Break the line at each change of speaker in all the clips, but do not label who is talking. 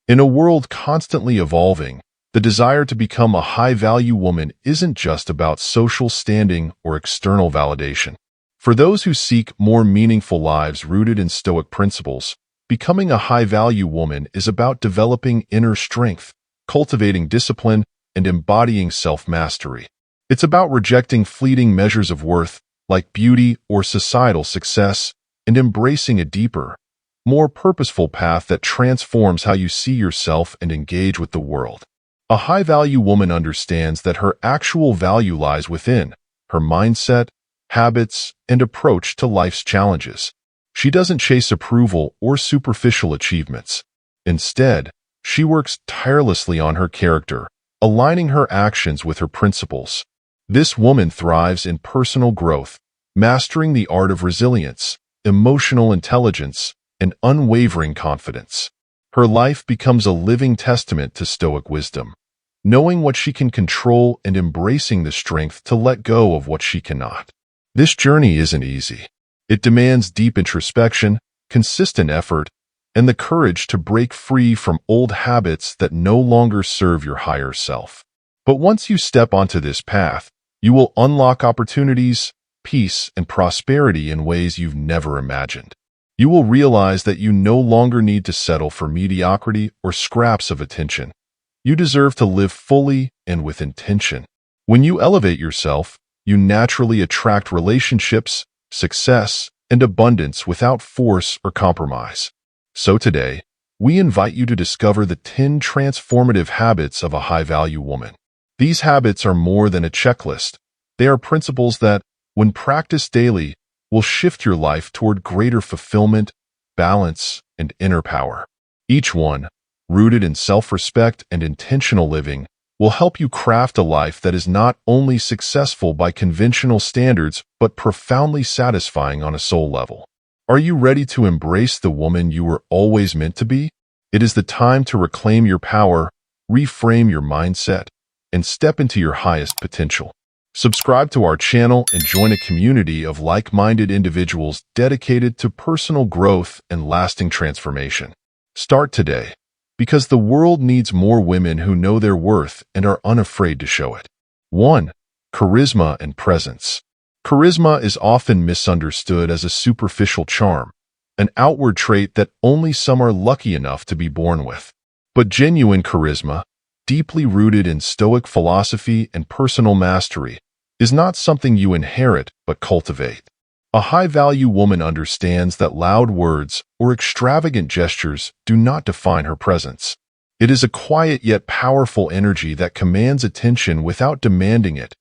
In a world constantly evolving, the desire to become a high-value woman isn't just about social standing or external validation. For those who seek more meaningful lives rooted in Stoic principles, becoming a high-value woman is about developing inner strength, cultivating discipline, and embodying self-mastery. It's about rejecting fleeting measures of worth, like beauty or societal success, and embracing a deeper, more purposeful path that transforms how you see yourself and engage with the world. A high-value woman understands that her actual value lies within her mindset, habits, and approach to life's challenges. She doesn't chase approval or superficial achievements. Instead, she works tirelessly on her character, aligning her actions with her principles. This woman thrives in personal growth, mastering the art of resilience, emotional intelligence, and unwavering confidence. Her life becomes a living testament to Stoic wisdom, knowing what she can control and embracing the strength to let go of what she cannot. This journey isn't easy. It demands deep introspection, consistent effort, and the courage to break free from old habits that no longer serve your higher self. But once you step onto this path, you will unlock opportunities, peace, and prosperity in ways you've never imagined. You will realize that you no longer need to settle for mediocrity or scraps of attention. You deserve to live fully and with intention. When you elevate yourself, you naturally attract relationships, success, and abundance without force or compromise. So today, we invite you to discover the 10 transformative habits of a high-value woman. These habits are more than a checklist. They are principles that, when practiced daily, will shift your life toward greater fulfillment, balance, and inner power. Each one, rooted in self-respect and intentional living, will help you craft a life that is not only successful by conventional standards, but profoundly satisfying on a soul level. Are you ready to embrace the woman you were always meant to be? It is the time to reclaim your power, reframe your mindset, and step into your highest potential. Subscribe to our channel and join a community of like-minded individuals dedicated to personal growth and lasting transformation. Start today, because the world needs more women who know their worth and are unafraid to show it. 1. Charisma and presence. Charisma is often misunderstood as a superficial charm, an outward trait that only some are lucky enough to be born with. But genuine charisma, deeply rooted in Stoic philosophy and personal mastery, is not something you inherit but cultivate. A high-value woman understands that loud words or extravagant gestures do not define her presence. It is a quiet yet powerful energy that commands attention without demanding it,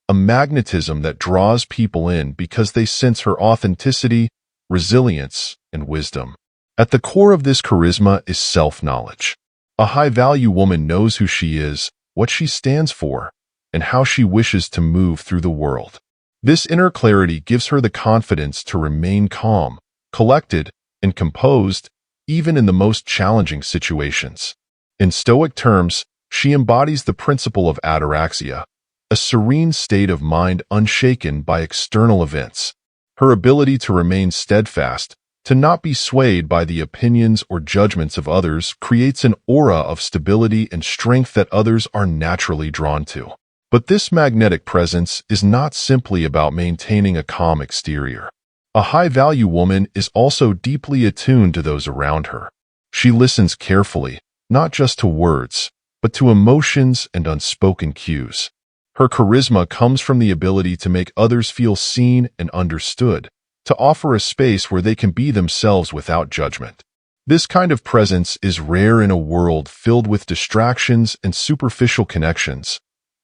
a magnetism that draws people in because they sense her authenticity, resilience, and wisdom. At the core of this charisma is self-knowledge. A high-value woman knows who she is, what she stands for, and how she wishes to move through the world. This inner clarity gives her the confidence to remain calm, collected, and composed, even in the most challenging situations. In Stoic terms, she embodies the principle of ataraxia, a serene state of mind unshaken by external events. Her ability to remain steadfast, to not be swayed by the opinions or judgments of others, creates an aura of stability and strength that others are naturally drawn to. But this magnetic presence is not simply about maintaining a calm exterior. A high-value woman is also deeply attuned to those around her. She listens carefully, not just to words, but to emotions and unspoken cues. Her charisma comes from the ability to make others feel seen and understood, to offer a space where they can be themselves without judgment. This kind of presence is rare in a world filled with distractions and superficial connections,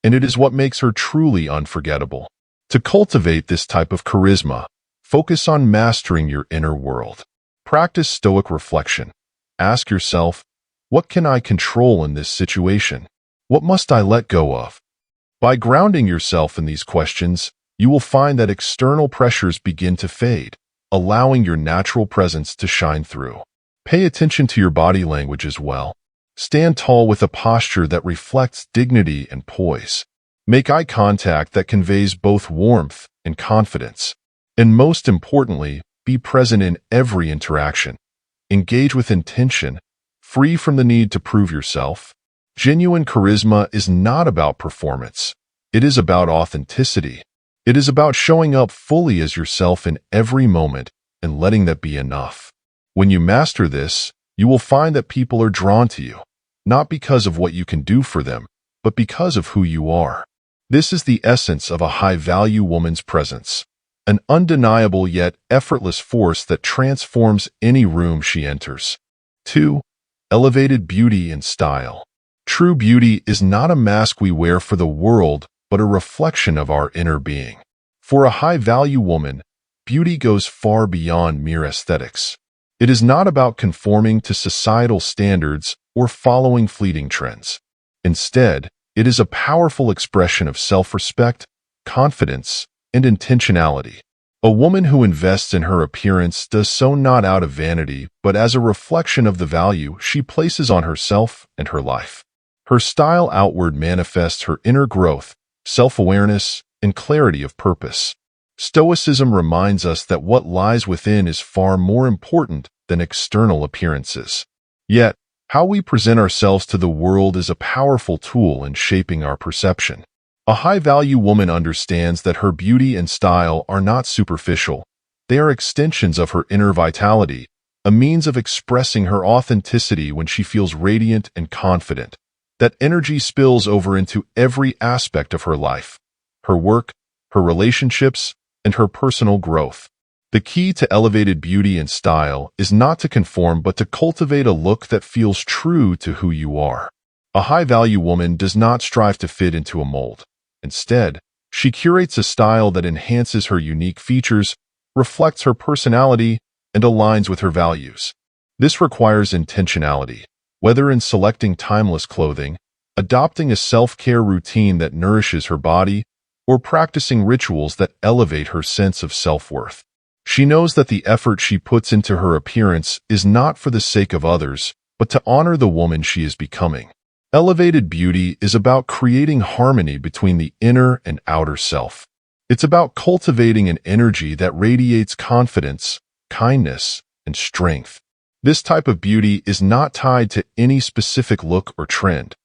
and it is what makes her truly unforgettable. To cultivate this type of charisma, focus on mastering your inner world. Practice Stoic reflection. Ask yourself, what can I control in this situation? What must I let go of? By grounding yourself in these questions, you will find that external pressures begin to fade, allowing your natural presence to shine through. Pay attention to your body language as well. Stand tall with a posture that reflects dignity and poise. Make eye contact that conveys both warmth and confidence. And most importantly, be present in every interaction. Engage with intention, free from the need to prove yourself. Genuine charisma is not about performance. It is about authenticity. It is about showing up fully as yourself in every moment and letting that be enough. When you master this, you will find that people are drawn to you, not because of what you can do for them, but because of who you are. This is the essence of a high-value woman's presence, an undeniable yet effortless force that transforms any room she enters. 2. Elevated beauty and style. True beauty is not a mask we wear for the world, but a reflection of our inner being. For a high-value woman, beauty goes far beyond mere aesthetics. It is not about conforming to societal standards or following fleeting trends. Instead, it is a powerful expression of self-respect, confidence, and intentionality. A woman who invests in her appearance does so not out of vanity, but as a reflection of the value she places on herself and her life. Her style outward manifests her inner growth, self-awareness, and clarity of purpose. Stoicism reminds us that what lies within is far more important than external appearances. Yet, how we present ourselves to the world is a powerful tool in shaping our perception. A high-value woman understands that her beauty and style are not superficial. They are extensions of her inner vitality, a means of expressing her authenticity when she feels radiant and confident. That energy spills over into every aspect of her life, her work, her relationships, and her personal growth. The key to elevated beauty and style is not to conform but to cultivate a look that feels true to who you are. A high-value woman does not strive to fit into a mold. Instead, she curates a style that enhances her unique features, reflects her personality, and aligns with her values. This requires intentionality, whether in selecting timeless clothing, adopting a self-care routine that nourishes her body, or practicing rituals that elevate her sense of self-worth. She knows that the effort she puts into her appearance is not for the sake of others, but to honor the woman she is becoming. Elevated beauty is about creating harmony between the inner and outer self. It's about cultivating an energy that radiates confidence, kindness, and strength. This type of beauty is not tied to any specific look or trend.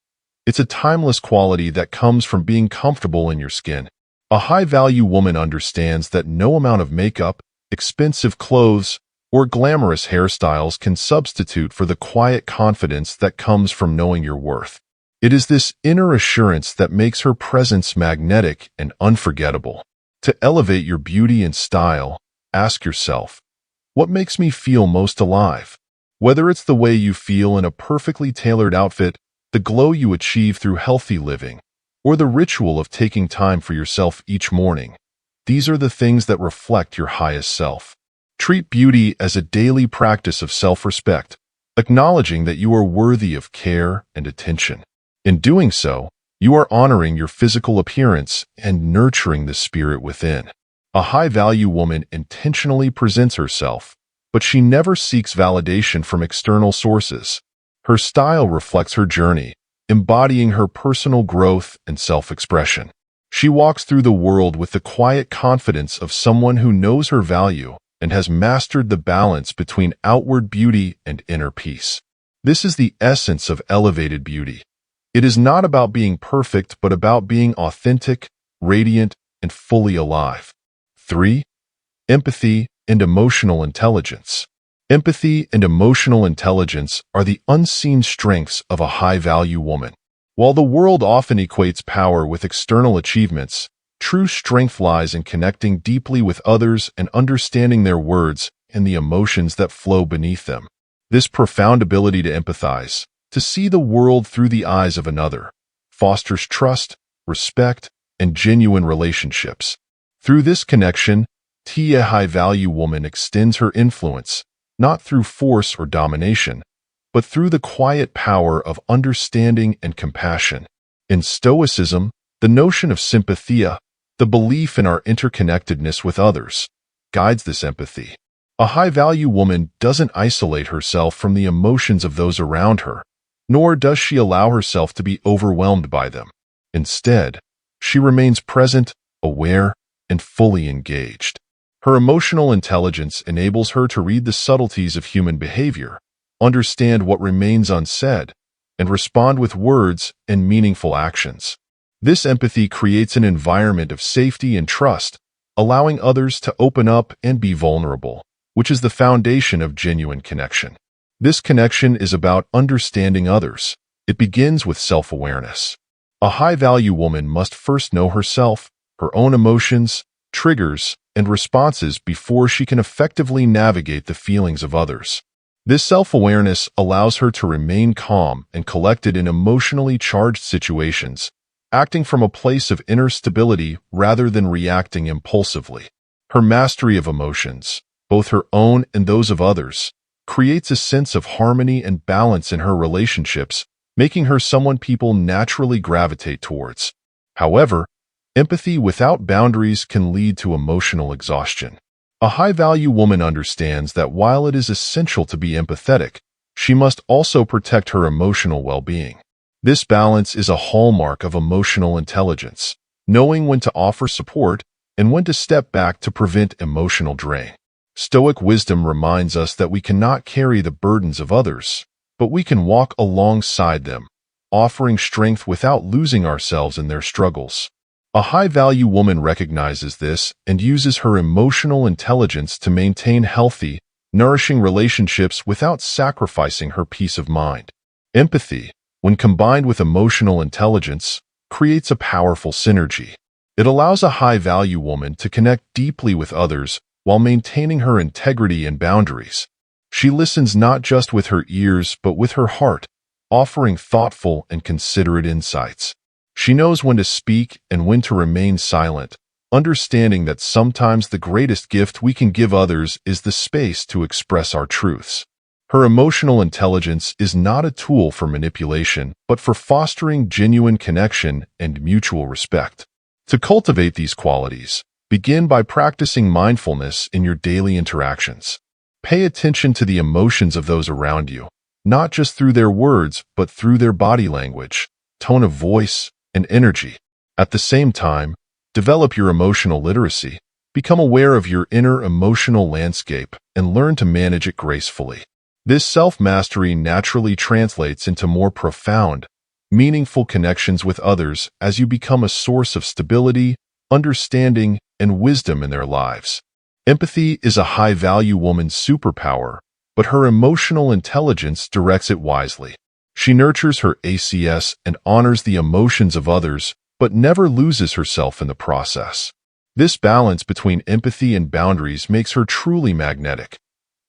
It's a timeless quality that comes from being comfortable in your skin. A high-value woman understands that no amount of makeup, expensive clothes, or glamorous hairstyles can substitute for the quiet confidence that comes from knowing your worth. It is this inner assurance that makes her presence magnetic and unforgettable. To elevate your beauty and style, ask yourself, what makes me feel most alive? Whether it's the way you feel in a perfectly tailored outfit, the glow you achieve through healthy living, or the ritual of taking time for yourself each morning, these are the things that reflect your highest self. Treat beauty as a daily practice of self-respect, acknowledging that you are worthy of care and attention. In doing so, you are honoring your physical appearance and nurturing the spirit within. A high-value woman intentionally presents herself, but she never seeks validation from external sources. Her style reflects her journey, embodying her personal growth and self-expression. She walks through the world with the quiet confidence of someone who knows her value and has mastered the balance between outward beauty and inner peace. This is the essence of elevated beauty. It is not about being perfect, but about being authentic, radiant, and fully alive. 3. Empathy and emotional intelligence. Empathy and emotional intelligence are the unseen strengths of a high-value woman. While the world often equates power with external achievements, true strength lies in connecting deeply with others and understanding their words and the emotions that flow beneath them. This profound ability to empathize, to see the world through the eyes of another, fosters trust, respect, and genuine relationships. Through this connection, a high-value woman extends her influence, not through force or domination, but through the quiet power of understanding and compassion. In Stoicism, the notion of sympathia, the belief in our interconnectedness with others, guides this empathy. A high-value woman doesn't isolate herself from the emotions of those around her, nor does she allow herself to be overwhelmed by them. Instead, she remains present, aware, and fully engaged. Her emotional intelligence enables her to read the subtleties of human behavior, understand what remains unsaid, and respond with words and meaningful actions. This empathy creates an environment of safety and trust, allowing others to open up and be vulnerable, which is the foundation of genuine connection. This connection is about understanding others. It begins with self-awareness. A high-value woman must first know herself, her own emotions, triggers, and responses before she can effectively navigate the feelings of others. This self-awareness allows her to remain calm and collected in emotionally charged situations, acting from a place of inner stability rather than reacting impulsively. Her mastery of emotions, both her own and those of others, creates a sense of harmony and balance in her relationships, making her someone people naturally gravitate towards. However, empathy without boundaries can lead to emotional exhaustion. A high-value woman understands that while it is essential to be empathetic, she must also protect her emotional well-being. This balance is a hallmark of emotional intelligence, knowing when to offer support and when to step back to prevent emotional drain. Stoic wisdom reminds us that we cannot carry the burdens of others, but we can walk alongside them, offering strength without losing ourselves in their struggles. A high-value woman recognizes this and uses her emotional intelligence to maintain healthy, nourishing relationships without sacrificing her peace of mind. Empathy, when combined with emotional intelligence, creates a powerful synergy. It allows a high-value woman to connect deeply with others while maintaining her integrity and boundaries. She listens not just with her ears but with her heart, offering thoughtful and considerate insights. She knows when to speak and when to remain silent, understanding that sometimes the greatest gift we can give others is the space to express our truths. Her emotional intelligence is not a tool for manipulation, but for fostering genuine connection and mutual respect. To cultivate these qualities, begin by practicing mindfulness in your daily interactions. Pay attention to the emotions of those around you, not just through their words, but through their body language, tone of voice, and energy. At the same time, develop your emotional literacy. Become aware of your inner emotional landscape and learn to manage it gracefully. This self-mastery naturally translates into more profound, meaningful connections with others as you become a source of stability, understanding, and wisdom in their lives. Empathy is a high-value woman's superpower, but her emotional intelligence directs it wisely. She nurtures her ACS and honors the emotions of others, but never loses herself in the process. This balance between empathy and boundaries makes her truly magnetic.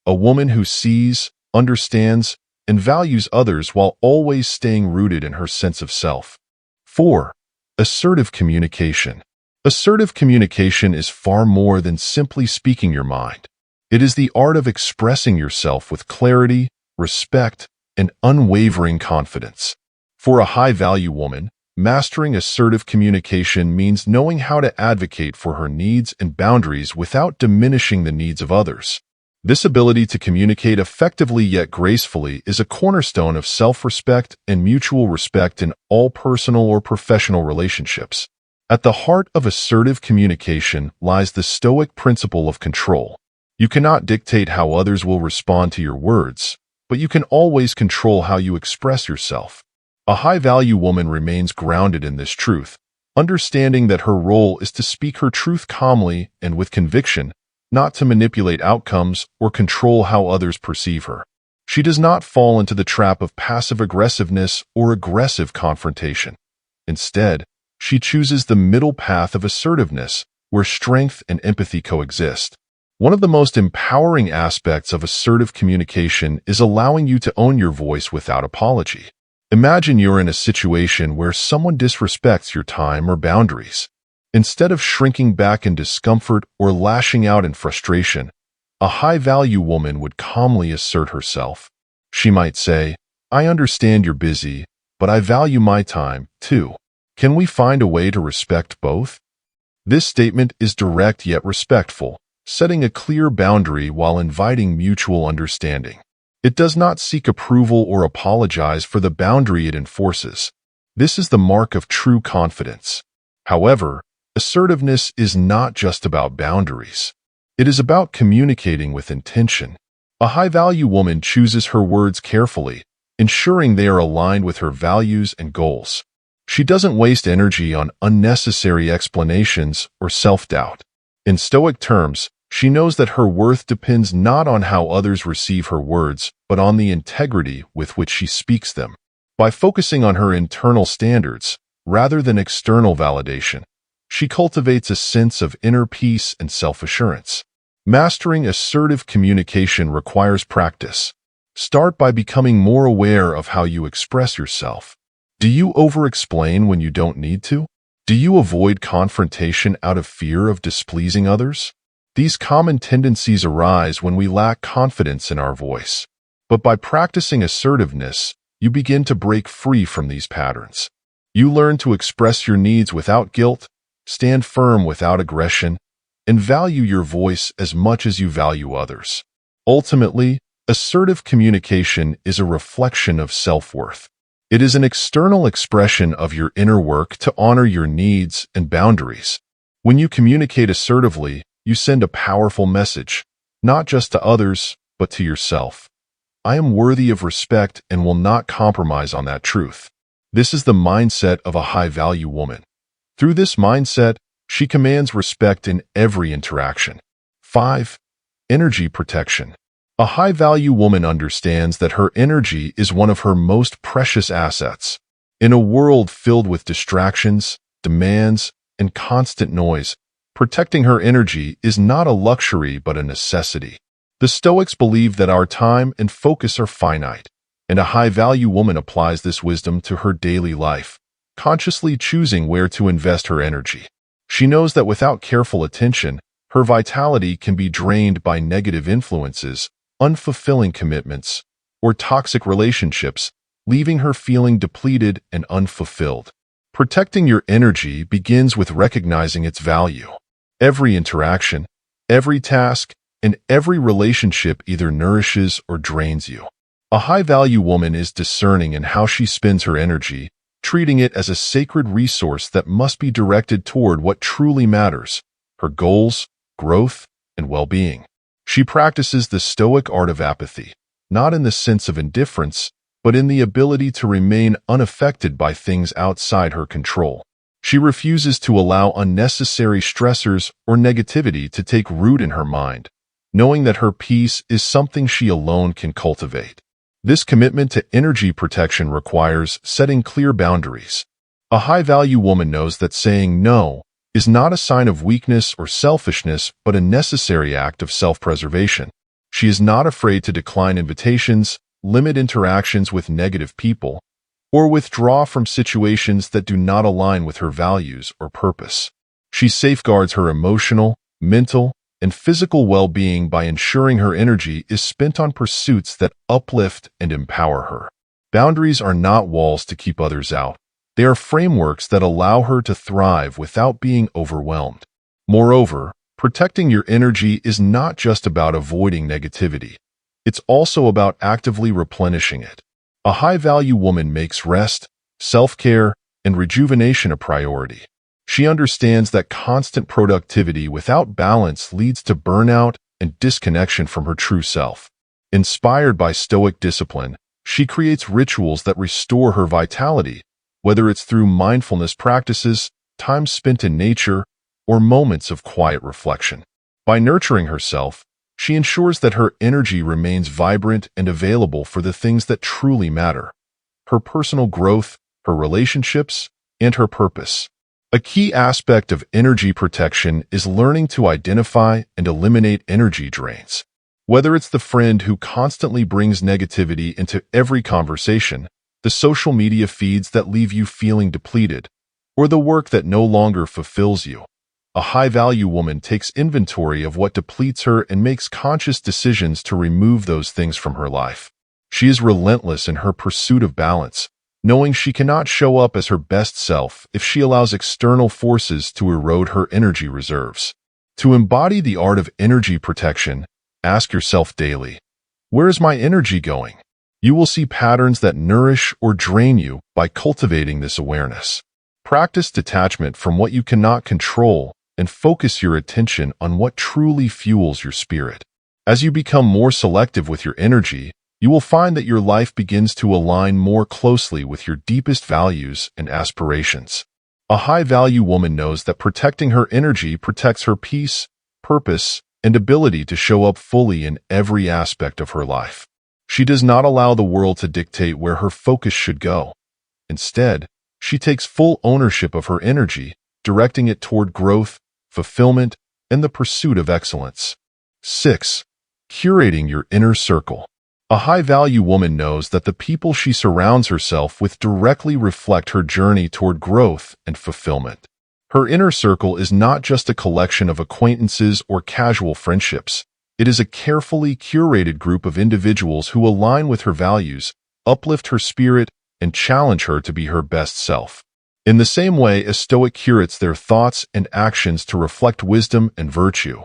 A woman who sees, understands, and values others while always staying rooted in her sense of self. 4. Assertive communication. Assertive communication is far more than simply speaking your mind. It is the art of expressing yourself with clarity, respect, and unwavering confidence. For a high-value woman, mastering assertive communication means knowing how to advocate for her needs and boundaries without diminishing the needs of others. This ability to communicate effectively yet gracefully is a cornerstone of self-respect and mutual respect in all personal or professional relationships. At the heart of assertive communication lies the Stoic principle of control. You cannot dictate how others will respond to your words, but you can always control how you express yourself. A high-value woman remains grounded in this truth, understanding that her role is to speak her truth calmly and with conviction, not to manipulate outcomes or control how others perceive her. She does not fall into the trap of passive aggressiveness or aggressive confrontation. Instead, she chooses the middle path of assertiveness, where strength and empathy coexist. One of the most empowering aspects of assertive communication is allowing you to own your voice without apology. Imagine you're in a situation where someone disrespects your time or boundaries. Instead of shrinking back in discomfort or lashing out in frustration, a high-value woman would calmly assert herself. She might say, "I understand you're busy, but I value my time, too. Can we find a way to respect both?" This statement is direct yet respectful, setting a clear boundary while inviting mutual understanding. It does not seek approval or apologize for the boundary it enforces. This is the mark of true confidence. However, assertiveness is not just about boundaries. It is about communicating with intention. A high-value woman chooses her words carefully, ensuring they are aligned with her values and goals. She doesn't waste energy on unnecessary explanations or self-doubt. In Stoic terms, she knows that her worth depends not on how others receive her words, but on the integrity with which she speaks them. By focusing on her internal standards, rather than external validation, she cultivates a sense of inner peace and self-assurance. Mastering assertive communication requires practice. Start by becoming more aware of how you express yourself. Do you over-explain when you don't need to? Do you avoid confrontation out of fear of displeasing others? These common tendencies arise when we lack confidence in our voice. But by practicing assertiveness, you begin to break free from these patterns. You learn to express your needs without guilt, stand firm without aggression, and value your voice as much as you value others. Ultimately, assertive communication is a reflection of self-worth. It is an external expression of your inner work to honor your needs and boundaries. When you communicate assertively, you send a powerful message, not just to others, but to yourself. I am worthy of respect and will not compromise on that truth. This is the mindset of a high-value woman. Through this mindset, she commands respect in every interaction. 5. Energy protection. A high-value woman understands that her energy is one of her most precious assets. In a world filled with distractions, demands, and constant noise, protecting her energy is not a luxury but a necessity. The Stoics believe that our time and focus are finite, and a high-value woman applies this wisdom to her daily life, consciously choosing where to invest her energy. She knows that without careful attention, her vitality can be drained by negative influences, unfulfilling commitments, or toxic relationships, leaving her feeling depleted and unfulfilled. Protecting your energy begins with recognizing its value. Every interaction, every task, and every relationship either nourishes or drains you. A high-value woman is discerning in how she spends her energy, treating it as a sacred resource that must be directed toward what truly matters: her goals, growth, and well-being. She practices the Stoic art of apathy, not in the sense of indifference, but in the ability to remain unaffected by things outside her control. She refuses to allow unnecessary stressors or negativity to take root in her mind, knowing that her peace is something she alone can cultivate. This commitment to energy protection requires setting clear boundaries. A high-value woman knows that saying no is not a sign of weakness or selfishness, but a necessary act of self-preservation. She is not afraid to decline invitations, limit interactions with negative people, or withdraw from situations that do not align with her values or purpose. She safeguards her emotional, mental, and physical well-being by ensuring her energy is spent on pursuits that uplift and empower her. Boundaries are not walls to keep others out. They are frameworks that allow her to thrive without being overwhelmed. Moreover, protecting your energy is not just about avoiding negativity. It's also about actively replenishing it. A high-value woman makes rest, self-care, and rejuvenation a priority. She understands that constant productivity without balance leads to burnout and disconnection from her true self. Inspired by Stoic discipline, she creates rituals that restore her vitality, whether it's through mindfulness practices, time spent in nature, or moments of quiet reflection. By nurturing herself, she ensures that her energy remains vibrant and available for the things that truly matter: her personal growth, her relationships, and her purpose. A key aspect of energy protection is learning to identify and eliminate energy drains. Whether it's the friend who constantly brings negativity into every conversation, the social media feeds that leave you feeling depleted, or the work that no longer fulfills you, a high-value woman takes inventory of what depletes her and makes conscious decisions to remove those things from her life. She is relentless in her pursuit of balance, knowing she cannot show up as her best self if she allows external forces to erode her energy reserves. To embody the art of energy protection, ask yourself daily, where is my energy going? You will see patterns that nourish or drain you by cultivating this awareness. Practice detachment from what you cannot control and focus your attention on what truly fuels your spirit. As you become more selective with your energy, you will find that your life begins to align more closely with your deepest values and aspirations. A high-value woman knows that protecting her energy protects her peace, purpose, and ability to show up fully in every aspect of her life. She does not allow the world to dictate where her focus should go. Instead, she takes full ownership of her energy, directing it toward growth, fulfillment, and the pursuit of excellence. 6. Curating your inner circle. A high-value woman knows that the people she surrounds herself with directly reflect her journey toward growth and fulfillment. Her inner circle is not just a collection of acquaintances or casual friendships. It is a carefully curated group of individuals who align with her values, uplift her spirit, and challenge her to be her best self. In the same way a Stoic curates their thoughts and actions to reflect wisdom and virtue,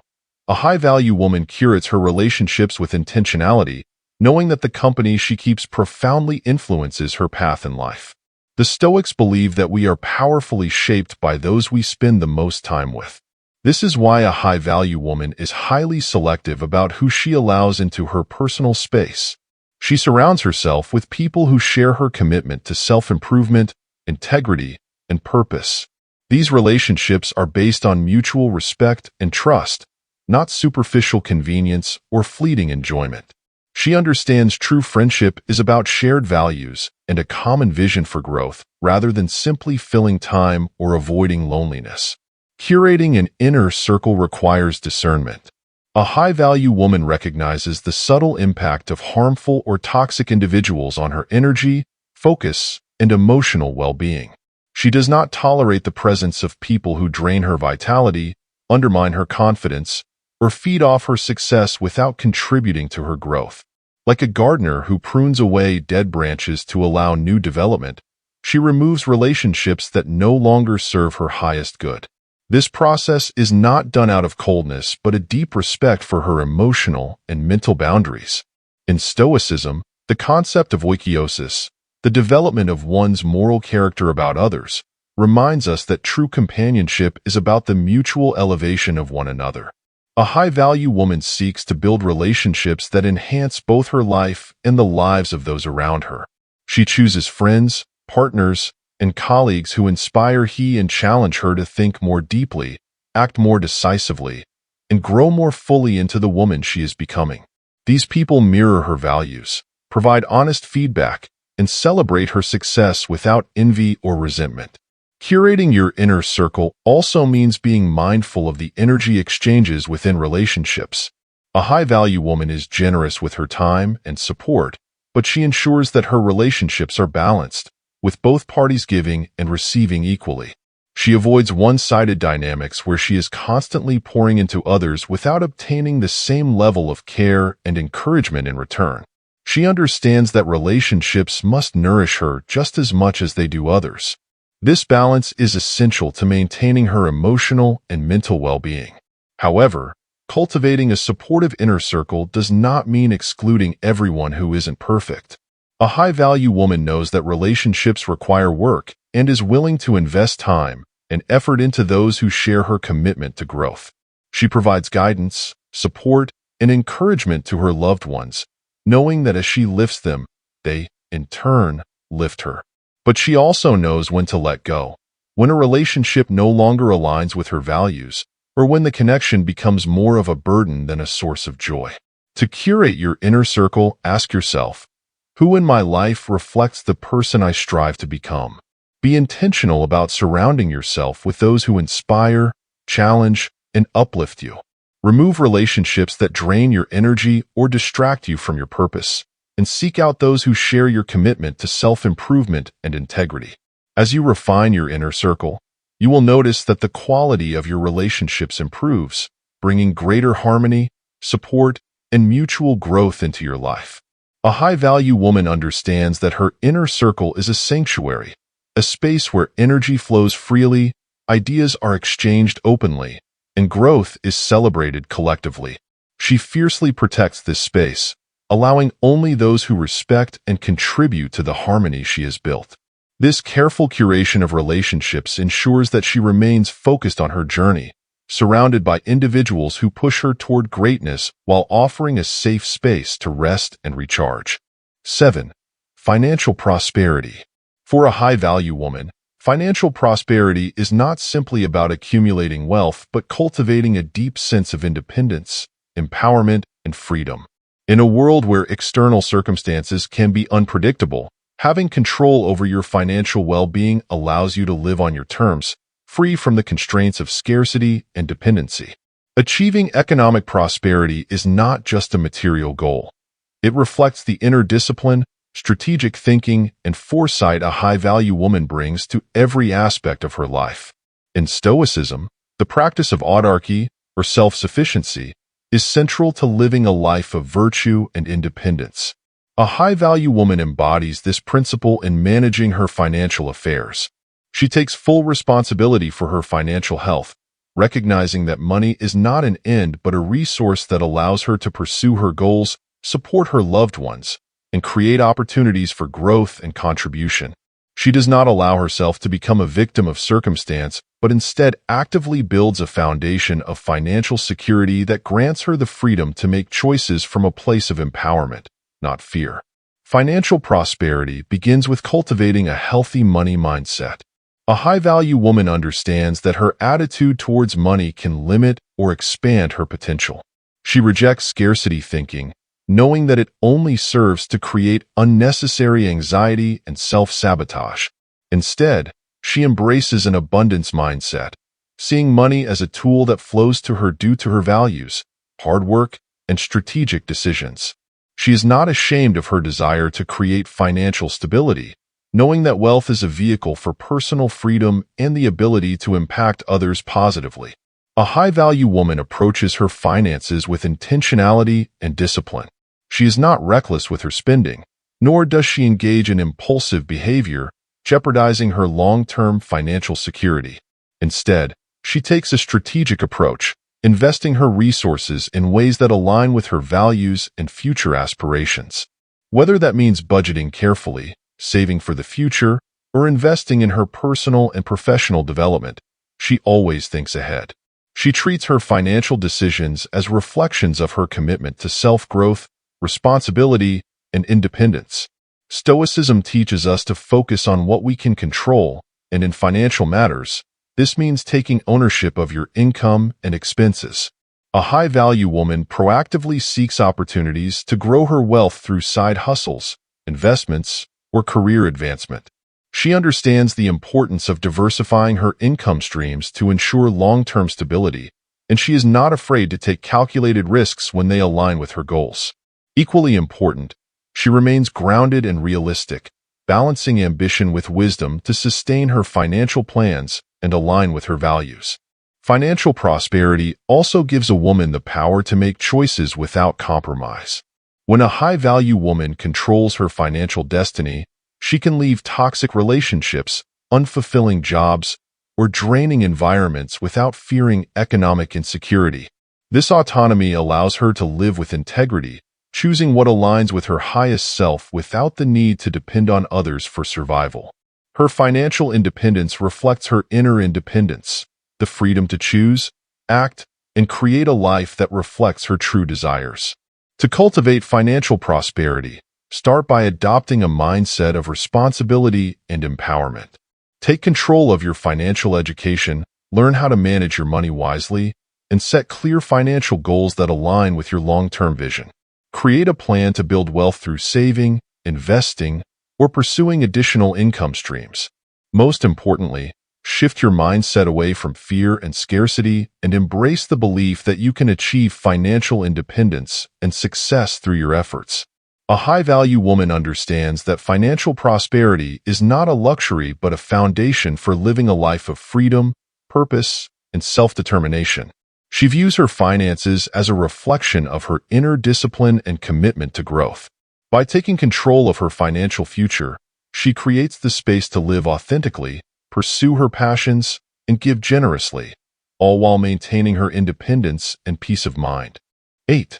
a high-value woman curates her relationships with intentionality, knowing that the company she keeps profoundly influences her path in life. The Stoics believe that we are powerfully shaped by those we spend the most time with. This is why a high-value woman is highly selective about who she allows into her personal space. She surrounds herself with people who share her commitment to self-improvement, integrity, and purpose. These relationships are based on mutual respect and trust, not superficial convenience or fleeting enjoyment. She understands true friendship is about shared values and a common vision for growth rather than simply filling time or avoiding loneliness. Curating an inner circle requires discernment. A high-value woman recognizes the subtle impact of harmful or toxic individuals on her energy, focus, and emotional well-being. She does not tolerate the presence of people who drain her vitality, undermine her confidence, or feed off her success without contributing to her growth. Like a gardener who prunes away dead branches to allow new development, she removes relationships that no longer serve her highest good. This process is not done out of coldness but a deep respect for her emotional and mental boundaries. In Stoicism, the concept of oikeiosis, the development of one's moral character about others, reminds us that true companionship is about the mutual elevation of one another. A high-value woman seeks to build relationships that enhance both her life and the lives of those around her. She chooses friends, partners, and colleagues who inspire and challenge her to think more deeply, act more decisively, and grow more fully into the woman she is becoming. These people mirror her values, provide honest feedback, and celebrate her success without envy or resentment. Curating your inner circle also means being mindful of the energy exchanges within relationships. A high-value woman is generous with her time and support, but she ensures that her relationships are balanced, with both parties giving and receiving equally. She avoids one-sided dynamics where she is constantly pouring into others without obtaining the same level of care and encouragement in return. She understands that relationships must nourish her just as much as they do others. This balance is essential to maintaining her emotional and mental well-being. However, cultivating a supportive inner circle does not mean excluding everyone who isn't perfect. A high-value woman knows that relationships require work and is willing to invest time and effort into those who share her commitment to growth. She provides guidance, support, and encouragement to her loved ones, knowing that as she lifts them, they, in turn, lift her. But she also knows when to let go, when a relationship no longer aligns with her values, or when the connection becomes more of a burden than a source of joy. To curate your inner circle, ask yourself, who in my life reflects the person I strive to become? Be intentional about surrounding yourself with those who inspire, challenge, and uplift you. Remove relationships that drain your energy or distract you from your purpose, and seek out those who share your commitment to self-improvement and integrity. As you refine your inner circle, you will notice that the quality of your relationships improves, bringing greater harmony, support, and mutual growth into your life. A high-value woman understands that her inner circle is a sanctuary, a space where energy flows freely, ideas are exchanged openly, and growth is celebrated collectively. She fiercely protects this space, allowing only those who respect and contribute to the harmony she has built. This careful curation of relationships ensures that she remains focused on her journey, surrounded by individuals who push her toward greatness while offering a safe space to rest and recharge. 7. Financial prosperity. For a high-value woman, financial prosperity is not simply about accumulating wealth but cultivating a deep sense of independence, empowerment, and freedom. In a world where external circumstances can be unpredictable, having control over your financial well-being allows you to live on your terms, free from the constraints of scarcity and dependency. Achieving economic prosperity is not just a material goal. It reflects the inner discipline, strategic thinking, and foresight a high-value woman brings to every aspect of her life. In Stoicism, the practice of autarky, or self-sufficiency, is central to living a life of virtue and independence. A high-value woman embodies this principle in managing her financial affairs. She takes full responsibility for her financial health, recognizing that money is not an end but a resource that allows her to pursue her goals, support her loved ones, and create opportunities for growth and contribution. She does not allow herself to become a victim of circumstance, but instead actively builds a foundation of financial security that grants her the freedom to make choices from a place of empowerment, not fear. Financial prosperity begins with cultivating a healthy money mindset. A high-value woman understands that her attitude towards money can limit or expand her potential. She rejects scarcity thinking, knowing that it only serves to create unnecessary anxiety and self-sabotage. Instead, she embraces an abundance mindset, seeing money as a tool that flows to her due to her values, hard work, and strategic decisions. She is not ashamed of her desire to create financial stability, knowing that wealth is a vehicle for personal freedom and the ability to impact others positively. A high-value woman approaches her finances with intentionality and discipline. She is not reckless with her spending, nor does she engage in impulsive behavior, jeopardizing her long-term financial security. Instead, she takes a strategic approach, investing her resources in ways that align with her values and future aspirations. Whether that means budgeting carefully, saving for the future, or investing in her personal and professional development, she always thinks ahead. She treats her financial decisions as reflections of her commitment to self-growth, responsibility, and independence. Stoicism teaches us to focus on what we can control, and in financial matters, this means taking ownership of your income and expenses. A high-value woman proactively seeks opportunities to grow her wealth through side hustles, investments, or career advancement. She understands the importance of diversifying her income streams to ensure long-term stability, and she is not afraid to take calculated risks when they align with her goals. Equally important, she remains grounded and realistic, balancing ambition with wisdom to sustain her financial plans and align with her values. Financial prosperity also gives a woman the power to make choices without compromise. When a high-value woman controls her financial destiny, she can leave toxic relationships, unfulfilling jobs, or draining environments without fearing economic insecurity. This autonomy allows her to live with integrity, choosing what aligns with her highest self without the need to depend on others for survival. Her financial independence reflects her inner independence, the freedom to choose, act, and create a life that reflects her true desires. To cultivate financial prosperity, start by adopting a mindset of responsibility and empowerment. Take control of your financial education, learn how to manage your money wisely, and set clear financial goals that align with your long-term vision. Create a plan to build wealth through saving, investing, or pursuing additional income streams. Most importantly, shift your mindset away from fear and scarcity and embrace the belief that you can achieve financial independence and success through your efforts. A high-value woman understands that financial prosperity is not a luxury but a foundation for living a life of freedom, purpose, and self-determination. She views her finances as a reflection of her inner discipline and commitment to growth. By taking control of her financial future, she creates the space to live authentically, pursue her passions, and give generously, all while maintaining her independence and peace of mind. 8.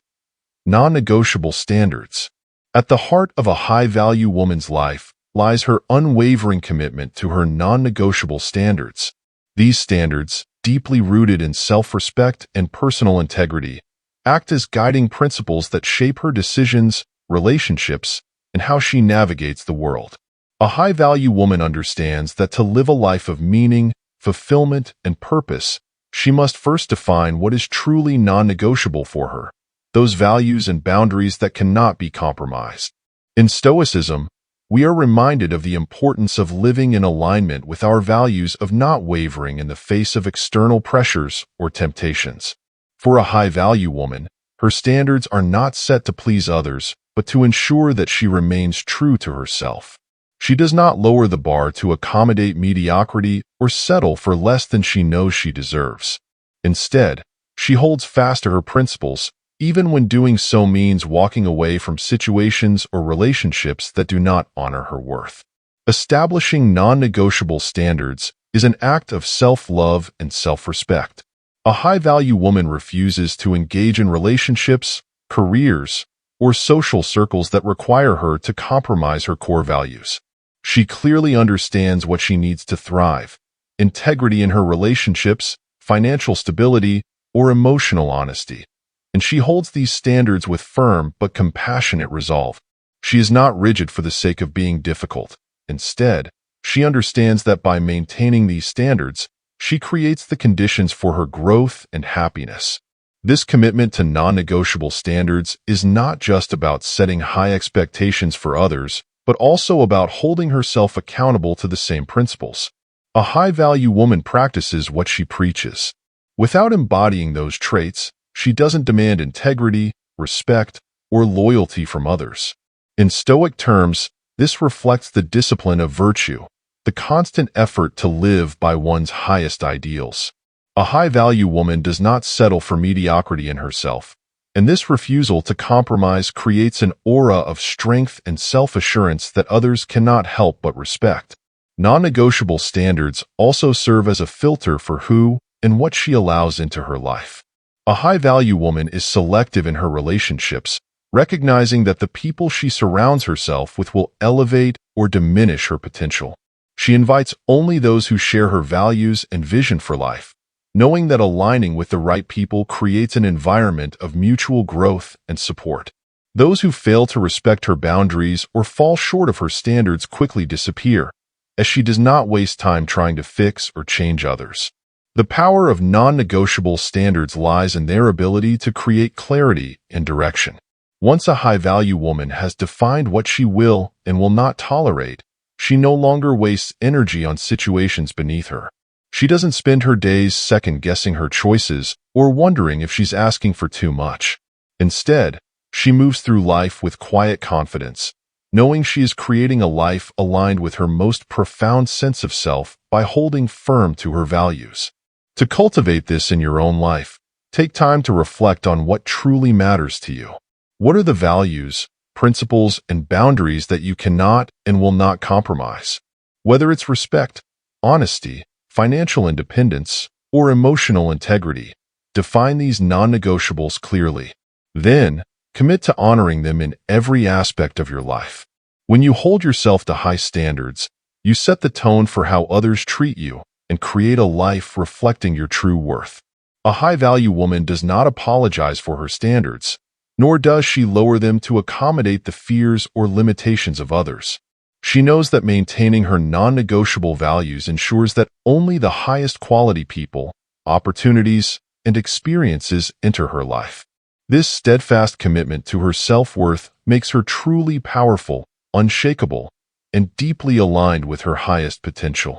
Non-Negotiable Standards. At the heart of a high-value woman's life lies her unwavering commitment to her non-negotiable standards. These standards, deeply rooted in self-respect and personal integrity, act as guiding principles that shape her decisions, relationships, and how she navigates the world. A high-value woman understands that to live a life of meaning, fulfillment, and purpose, she must first define what is truly non-negotiable for her, those values and boundaries that cannot be compromised. In Stoicism, we are reminded of the importance of living in alignment with our values, of not wavering in the face of external pressures or temptations. For a high-value woman, her standards are not set to please others, but to ensure that she remains true to herself. She does not lower the bar to accommodate mediocrity or settle for less than she knows she deserves. Instead, she holds fast to her principles, even when doing so means walking away from situations or relationships that do not honor her worth. Establishing non-negotiable standards is an act of self-love and self-respect. A high-value woman refuses to engage in relationships, careers, or social circles that require her to compromise her core values. She clearly understands what she needs to thrive: integrity in her relationships, financial stability, or emotional honesty. And she holds these standards with firm but compassionate resolve. She is not rigid for the sake of being difficult. Instead, she understands that by maintaining these standards, she creates the conditions for her growth and happiness. This commitment to non-negotiable standards is not just about setting high expectations for others, but also about holding herself accountable to the same principles. A high-value woman practices what she preaches. Without embodying those traits, she doesn't demand integrity, respect, or loyalty from others. In Stoic terms, this reflects the discipline of virtue, the constant effort to live by one's highest ideals. A high-value woman does not settle for mediocrity in herself, and this refusal to compromise creates an aura of strength and self-assurance that others cannot help but respect. Non-negotiable standards also serve as a filter for who and what she allows into her life. A high-value woman is selective in her relationships, recognizing that the people she surrounds herself with will elevate or diminish her potential. She invites only those who share her values and vision for life, knowing that aligning with the right people creates an environment of mutual growth and support. Those who fail to respect her boundaries or fall short of her standards quickly disappear, as she does not waste time trying to fix or change others. The power of non-negotiable standards lies in their ability to create clarity and direction. Once a high-value woman has defined what she will and will not tolerate, she no longer wastes energy on situations beneath her. She doesn't spend her days second-guessing her choices or wondering if she's asking for too much. Instead, she moves through life with quiet confidence, knowing she is creating a life aligned with her most profound sense of self by holding firm to her values. To cultivate this in your own life, take time to reflect on what truly matters to you. What are the values, principles, and boundaries that you cannot and will not compromise? Whether it's respect, honesty, financial independence, or emotional integrity, define these non-negotiables clearly. Then, commit to honoring them in every aspect of your life. When you hold yourself to high standards, you set the tone for how others treat you and create a life reflecting your true worth. A high-value woman does not apologize for her standards, nor does she lower them to accommodate the fears or limitations of others. She knows that maintaining her non-negotiable values ensures that only the highest quality people, opportunities, and experiences enter her life. This steadfast commitment to her self-worth makes her truly powerful, unshakable, and deeply aligned with her highest potential.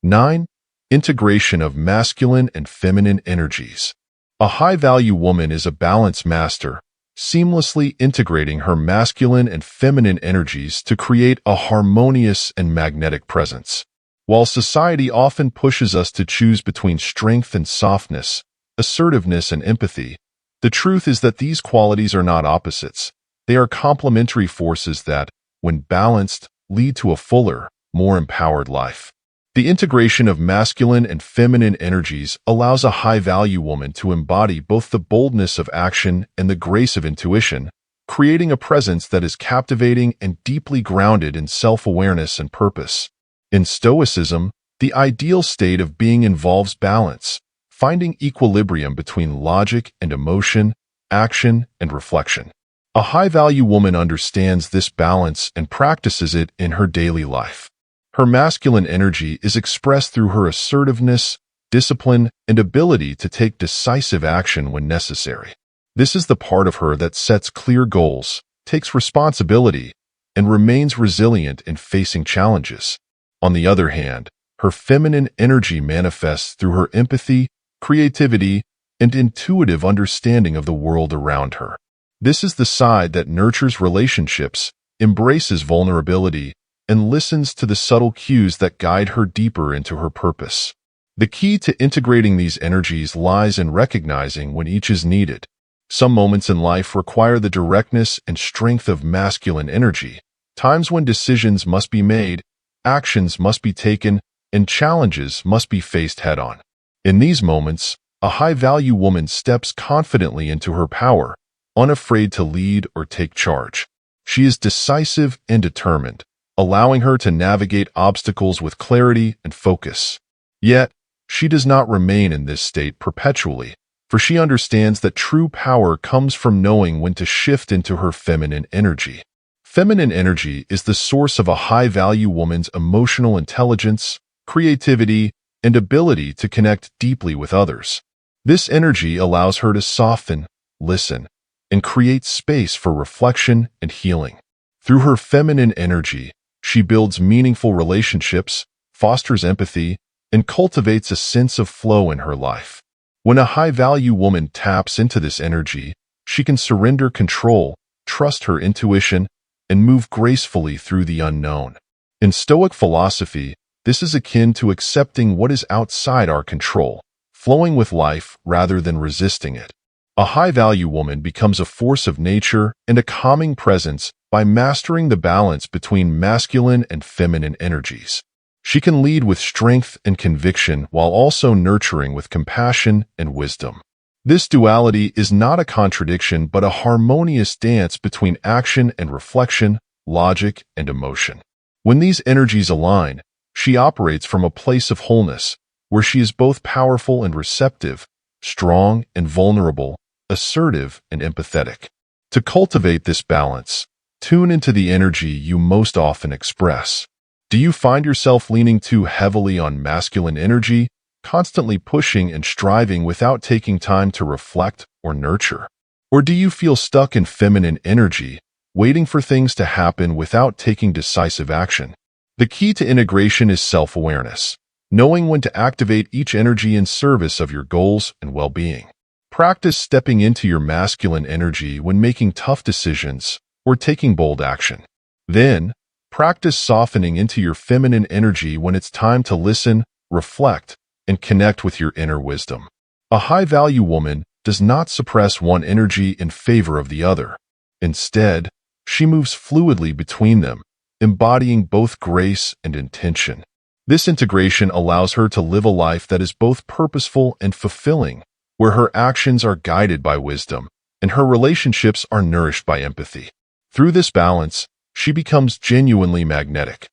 9. Integration of masculine and feminine energies. A high-value woman is a balance master, seamlessly integrating her masculine and feminine energies to create a harmonious and magnetic presence. While society often pushes us to choose between strength and softness, assertiveness and empathy, the truth is that these qualities are not opposites. They are complementary forces that, when balanced, lead to a fuller, more empowered life. The integration of masculine and feminine energies allows a high-value woman to embody both the boldness of action and the grace of intuition, creating a presence that is captivating and deeply grounded in self-awareness and purpose. In Stoicism, the ideal state of being involves balance, finding equilibrium between logic and emotion, action and reflection. A high-value woman understands this balance and practices it in her daily life. Her masculine energy is expressed through her assertiveness, discipline, and ability to take decisive action when necessary. This is the part of her that sets clear goals, takes responsibility, and remains resilient in facing challenges. On the other hand, her feminine energy manifests through her empathy, creativity, and intuitive understanding of the world around her. This is the side that nurtures relationships, embraces vulnerability, and listens to the subtle cues that guide her deeper into her purpose. The key to integrating these energies lies in recognizing when each is needed. Some moments in life require the directness and strength of masculine energy, times when decisions must be made, actions must be taken, and challenges must be faced head-on. In these moments, a high-value woman steps confidently into her power, unafraid to lead or take charge. She is decisive and determined, allowing her to navigate obstacles with clarity and focus. Yet, she does not remain in this state perpetually, for she understands that true power comes from knowing when to shift into her feminine energy. Feminine energy is the source of a high-value woman's emotional intelligence, creativity, and ability to connect deeply with others. This energy allows her to soften, listen, and create space for reflection and healing. Through her feminine energy, she builds meaningful relationships, fosters empathy, and cultivates a sense of flow in her life. When a high-value woman taps into this energy, she can surrender control, trust her intuition, and move gracefully through the unknown. In Stoic philosophy, this is akin to accepting what is outside our control, flowing with life rather than resisting it. A high-value woman becomes a force of nature and a calming presence by mastering the balance between masculine and feminine energies. She can lead with strength and conviction while also nurturing with compassion and wisdom. This duality is not a contradiction but a harmonious dance between action and reflection, logic and emotion. When these energies align, she operates from a place of wholeness, where she is both powerful and receptive, strong and vulnerable, assertive and empathetic. To cultivate this balance, tune into the energy you most often express. Do you find yourself leaning too heavily on masculine energy, constantly pushing and striving without taking time to reflect or nurture? Or do you feel stuck in feminine energy, waiting for things to happen without taking decisive action? The key to integration is self-awareness, knowing when to activate each energy in service of your goals and well-being. Practice stepping into your masculine energy when making tough decisions or taking bold action. Then, practice softening into your feminine energy when it's time to listen, reflect, and connect with your inner wisdom. A high-value woman does not suppress one energy in favor of the other. Instead, she moves fluidly between them, embodying both grace and intention. This integration allows her to live a life that is both purposeful and fulfilling, where her actions are guided by wisdom and her relationships are nourished by empathy. Through this balance, she becomes genuinely magnetic,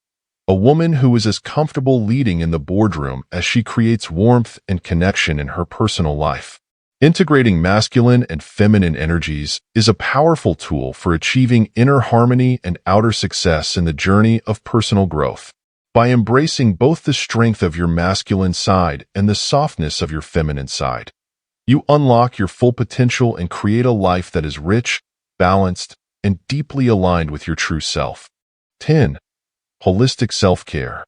a woman who is as comfortable leading in the boardroom as she creates warmth and connection in her personal life. Integrating masculine and feminine energies is a powerful tool for achieving inner harmony and outer success in the journey of personal growth. By embracing both the strength of your masculine side and the softness of your feminine side, you unlock your full potential and create a life that is rich, balanced, and deeply aligned with your true self. 10. Holistic self-care.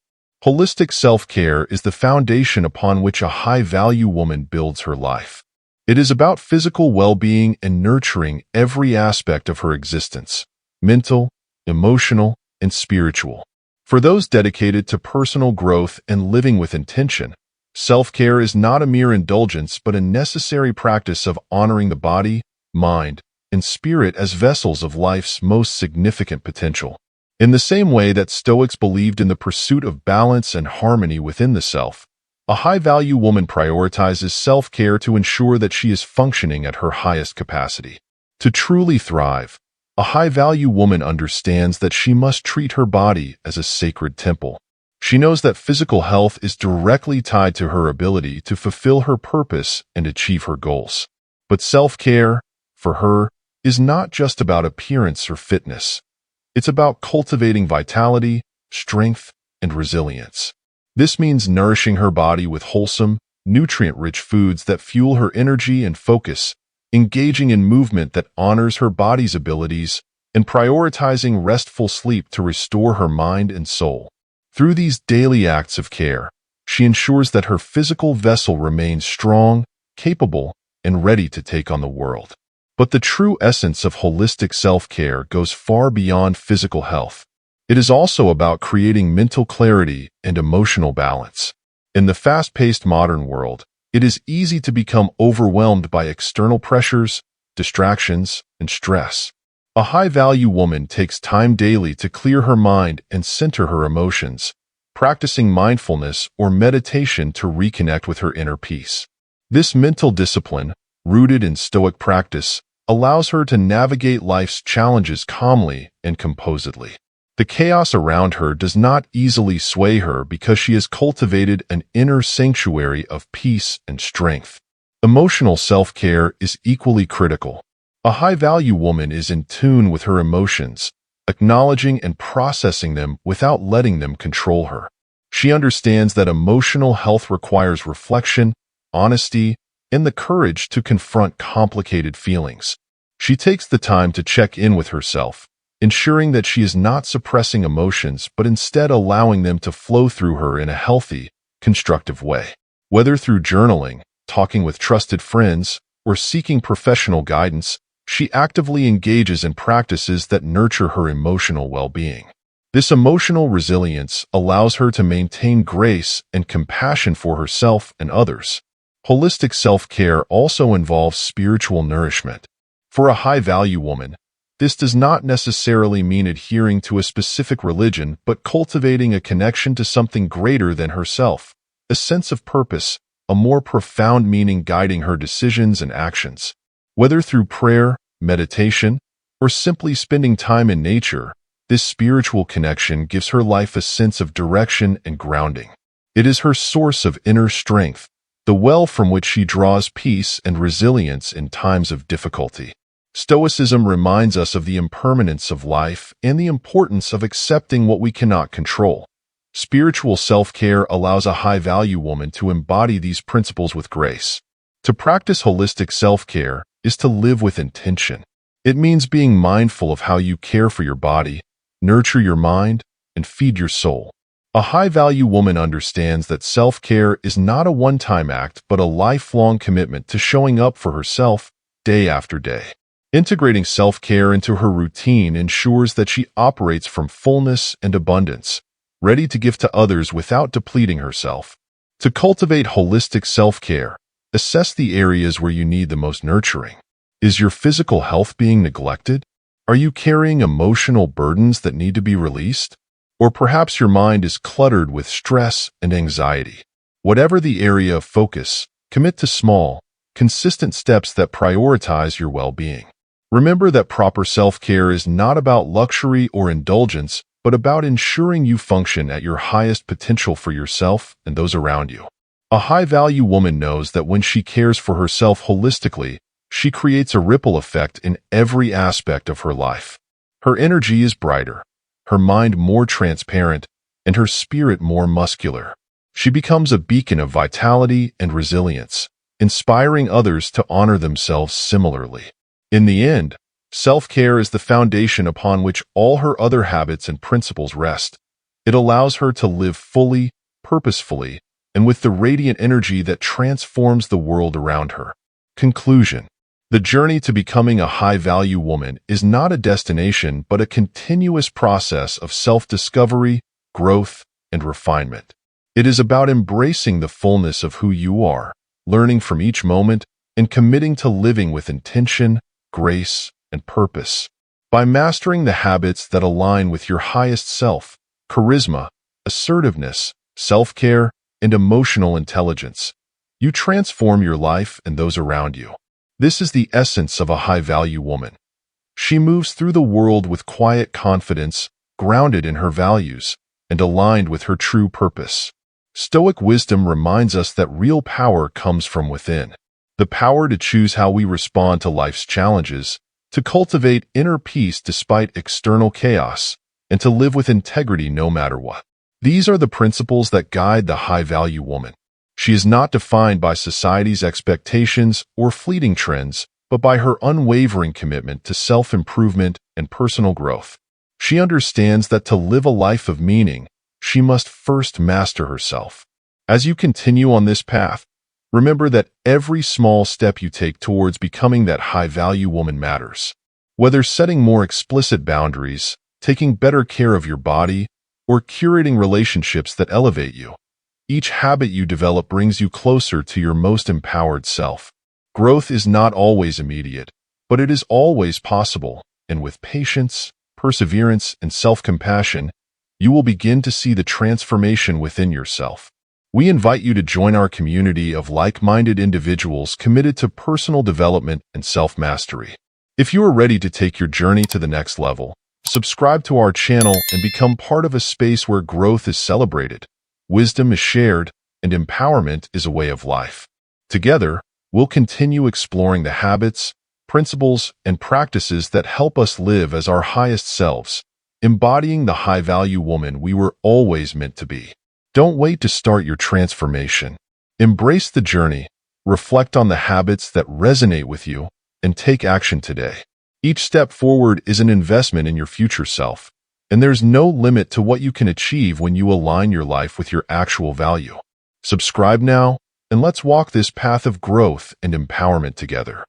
Holistic self-care is the foundation upon which a high-value woman builds her life. It is about physical well-being and nurturing every aspect of her existence, mental, emotional, and spiritual. For those dedicated to personal growth and living with intention, self-care is not a mere indulgence but a necessary practice of honoring the body, mind, and spirit as vessels of life's most significant potential. In the same way that Stoics believed in the pursuit of balance and harmony within the self, a high-value woman prioritizes self-care to ensure that she is functioning at her highest capacity. To truly thrive, a high-value woman understands that she must treat her body as a sacred temple. She knows that physical health is directly tied to her ability to fulfill her purpose and achieve her goals. But self-care, for her, is not just about appearance or fitness. It's about cultivating vitality, strength, and resilience. This means nourishing her body with wholesome, nutrient-rich foods that fuel her energy and focus, engaging in movement that honors her body's abilities, and prioritizing restful sleep to restore her mind and soul. Through these daily acts of care, she ensures that her physical vessel remains strong, capable, and ready to take on the world. But the true essence of holistic self-care goes far beyond physical health. It is also about creating mental clarity and emotional balance. In the fast-paced modern world, it is easy to become overwhelmed by external pressures, distractions, and stress. A high-value woman takes time daily to clear her mind and center her emotions, practicing mindfulness or meditation to reconnect with her inner peace. This mental discipline, rooted in Stoic practice, allows her to navigate life's challenges calmly and composedly. The chaos around her does not easily sway her because she has cultivated an inner sanctuary of peace and strength. Emotional self-care is equally critical. A high-value woman is in tune with her emotions, acknowledging and processing them without letting them control her. She understands that emotional health requires reflection, honesty, and the courage to confront complicated feelings. She takes the time to check in with herself, ensuring that she is not suppressing emotions but instead allowing them to flow through her in a healthy, constructive way. Whether through journaling, talking with trusted friends, or seeking professional guidance, she actively engages in practices that nurture her emotional well-being. This emotional resilience allows her to maintain grace and compassion for herself and others. Holistic self-care also involves spiritual nourishment. For a high-value woman, this does not necessarily mean adhering to a specific religion, but cultivating a connection to something greater than herself, a sense of purpose, a more profound meaning guiding her decisions and actions. Whether through prayer, meditation, or simply spending time in nature, this spiritual connection gives her life a sense of direction and grounding. It is her source of inner strength, the well from which she draws peace and resilience in times of difficulty. Stoicism reminds us of the impermanence of life and the importance of accepting what we cannot control. Spiritual self-care allows a high-value woman to embody these principles with grace. To practice holistic self-care is to live with intention. It means being mindful of how you care for your body, nurture your mind, and feed your soul. A high-value woman understands that self-care is not a one-time act but a lifelong commitment to showing up for herself day after day. Integrating self-care into her routine ensures that she operates from fullness and abundance, ready to give to others without depleting herself. To cultivate holistic self-care, assess the areas where you need the most nurturing. Is your physical health being neglected? Are you carrying emotional burdens that need to be released? Or perhaps your mind is cluttered with stress and anxiety. Whatever the area of focus, commit to small, consistent steps that prioritize your well-being. Remember that proper self-care is not about luxury or indulgence, but about ensuring you function at your highest potential for yourself and those around you. A high-value woman knows that when she cares for herself holistically, she creates a ripple effect in every aspect of her life. Her energy is brighter, her mind more transparent, and her spirit more muscular. She becomes a beacon of vitality and resilience, inspiring others to honor themselves similarly. In the end, self-care is the foundation upon which all her other habits and principles rest. It allows her to live fully, purposefully, and with the radiant energy that transforms the world around her. Conclusion. The journey to becoming a high-value woman is not a destination but a continuous process of self-discovery, growth, and refinement. It is about embracing the fullness of who you are, learning from each moment, and committing to living with intention, grace, and purpose. By mastering the habits that align with your highest self, charisma, assertiveness, self-care, and emotional intelligence, you transform your life and those around you. This is the essence of a high-value woman. She moves through the world with quiet confidence, grounded in her values, and aligned with her true purpose. Stoic wisdom reminds us that real power comes from within. The power to choose how we respond to life's challenges, to cultivate inner peace despite external chaos, and to live with integrity no matter what. These are the principles that guide the high-value woman. She is not defined by society's expectations or fleeting trends, but by her unwavering commitment to self-improvement and personal growth. She understands that to live a life of meaning, she must first master herself. As you continue on this path, remember that every small step you take towards becoming that high-value woman matters. Whether setting more explicit boundaries, taking better care of your body, or curating relationships that elevate you, each habit you develop brings you closer to your most empowered self. Growth is not always immediate, but it is always possible, and with patience, perseverance, and self-compassion, you will begin to see the transformation within yourself. We invite you to join our community of like-minded individuals committed to personal development and self-mastery. If you are ready to take your journey to the next level, subscribe to our channel and become part of a space where growth is celebrated, wisdom is shared, and empowerment is a way of life. Together, we'll continue exploring the habits, principles, and practices that help us live as our highest selves, embodying the high-value woman we were always meant to be. Don't wait to start your transformation. Embrace the journey, reflect on the habits that resonate with you, and take action today. Each step forward is an investment in your future self, and there's no limit to what you can achieve when you align your life with your actual value. Subscribe now, and let's walk this path of growth and empowerment together.